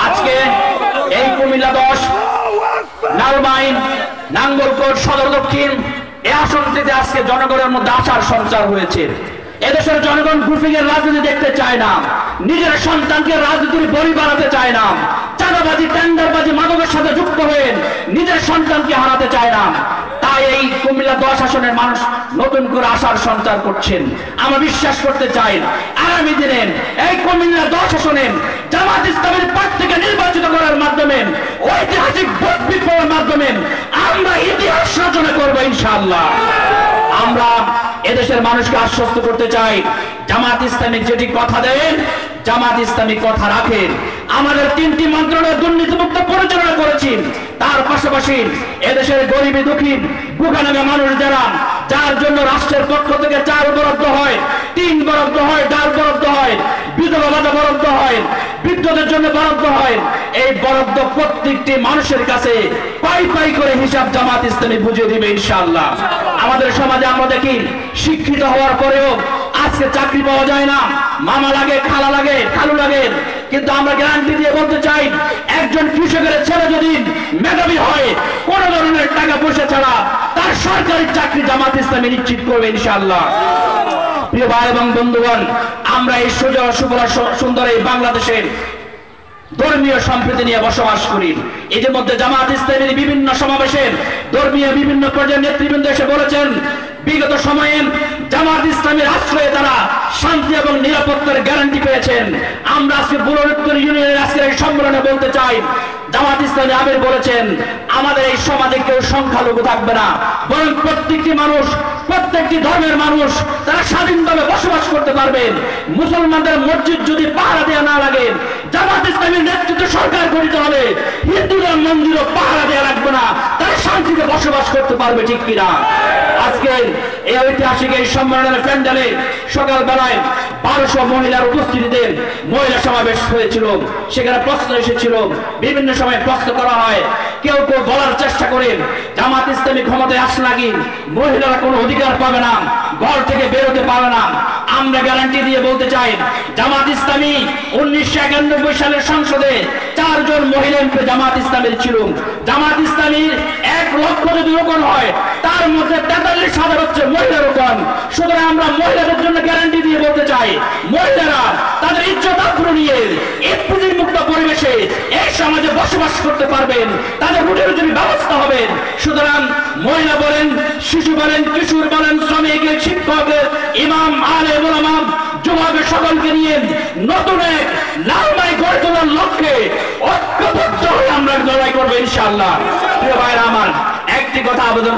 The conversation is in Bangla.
আজকে এই কুমিল্লা 10, নালমাইন, নাঙ্গলকোট, সদর দক্ষিণ এই আসনটিতে আজকে জনগণের মধ্যে আশার সঞ্চার হয়েছে। এদেশের জনগণ গ্রুপিং এর রাজনীতি দেখতে চায় না, নিজের সন্তানকে রাজনীতির বলি বানাতে চায় না, চাঁদাবাজি, টেন্ডারবাজি, মাদকের সাথে যুক্ত হয়ে নিজের সন্তানকে হারাতে চায় না। তাই এই কুমিল্লা 10 আসনের মানুষ নতুন করে আশার সঞ্চার করছেন। আমরা বিশ্বাস করতে চাই আগামী দিনে এই কুমিল্লা 10 আসনে জামাত ইসলামের প্রার্থীকে নির্বাচিত করার মাধ্যমে, ঐতিহাসিক ভোট বিপ্লবের মাধ্যমে আমরা ইতিহাস রচনা করব ইনশাআল্লাহ। আমরা এদেশের মানুষকে আশ্বস্ত করতে চাই, জামাত ইসলামী যেটি কথা দেন জামাত ইসলামী কথা রাখেন। আমাদের 3টি মন্ত্রণালয় দুর্নীতিমুক্ত পরিচালনা করেছি, তার পাশাপাশি এদেশের গরিবী দুঃখী বুখানামে মানুষ যার জন্য রাষ্ট্রের পক্ষ থেকে 4 বরাদ্দ হয়, 3 বরাদ্দ হয়, ডাল বরাদ্দ হয়, বিধবা ভাতা বরাদ্দ হয়, বিদ্যুতের জন্য বরাদ্দ হয়, এই বরাদ্দ প্রত্যেকটি মানুষের কাছে পাই পাই করে হিসাব জামাত ইসলামী বুঝিয়ে দিবে ইনশাআল্লাহ। আমাদের সমাজে আমরা দেখি শিক্ষিত হওয়ার পরেও আজকে চাকরি পাওয়া যায় না, মামা লাগে, খালা লাগে, খালু লাগে। কিন্তু আমরা গ্যারান্টি দিয়ে বলতে চাই, একজন কৃষকের ছেলে যদি মেধাবী হয়, কোন ধরনের টাকা পয়সা ছাড়া তার সরকারি চাকরি জামাত ইসলামী নিশ্চিত করবে ইনশাআল্লাহ। প্রিয় ভাই এবং বন্ধুগণ, আমরা এই সুজলা সুন্দর এই বাংলাদেশের ধর্মীয় সম্প্রীতি নিয়ে বসবাস করি। এদের মধ্যে জামাত ইসলামীর বিভিন্ন সমাবেশে ধর্মীয় বিভিন্ন পর্যায়ের নেতৃবৃন্দ এসে বলেছেন, বিগত সময়ে জামাত ইসলামের আশ্রয়ে তারা শান্তি এবং নিরাপত্তার গ্যারান্টি পেয়েছেন। আমরা আজকে বুড়োত্তর ইউনিয়নের আজকের এই সম্মেলনে বলতে চাই, জামাত ইসলামী আমির বলেছেন, আমাদের এই সমাজে কেউ সংখ্যালঘু থাকবে না, বরং প্রত্যেকটি মানুষ, প্রত্যেকটি ধর্মের মানুষ তারা স্বাধীনভাবে বসবাস করতে পারবেন। মুসলমানদের মসজিদ যদি পাহারা দেওয়া না লাগে, জামাত ইসলামের নেতৃত্বে সরকার গঠিত হবে, হিন্দুদের মন্দিরও পাহারা দেওয়া লাগবে না, তারা শান্তিতে বসবাস করতে পারবে, ঠিক কিনা? আজকে এই ঐতিহাসিক এই সম্মেলনের প্যান্ডেলে সকালবেলায় 1200 মহিলার উপস্থিতিতে মহিলা সমাবেশ হয়েছিল। সেখানে প্রশ্ন এসেছিল, বিভিন্ন সময় প্রশ্ন করা হয়, কেউ কেউ বলার চেষ্টা করেন জামাত ইসলামী ক্ষমতায় আসলে নাকি মহিলারা কোনো অধিকার পাবে না, ঘর থেকে বেরোতে পারবে না। আমরা গ্যারান্টি দিয়ে বলতে চাই, জামাত ইসলামী 1991 সালের সংসদে 4 জন মহিলা এমপি জামাত ইসলামের ছিল। জামাত ইসলামীর 1 লক্ষ যদি রোপণ হয়, তার মধ্যে 43,000 হচ্ছে মহিলা রোপণ। সুতরাং আমরা মহিলাদের জন্য গ্যারান্টি দিয়ে বলতে চাই, মহিলারা তাদের ইজ্জত আবরু নিয়ে ইফতিজির মুক্ত পরিবেশে এই সমাজে বসবাস করতে পারবেন, তাদের রুটি রুজির ব্যবস্থা হবে। সুতরাং মহিলা বলেন, শিশু বলেন, কিশোর বলেন, শ্রমিক, শিক্ষক, ইমাম, আলেম, উলামা, যুবক সকলকে নিয়ে নতুন এক লালমাই গড়ে তোলার লক্ষ্যে ঐক্যবদ্ধ হয়ে আমরা লড়াই করবো ইনশাআল্লাহ। প্রিয় ভাইরা আমার, একটি কথা আবেদন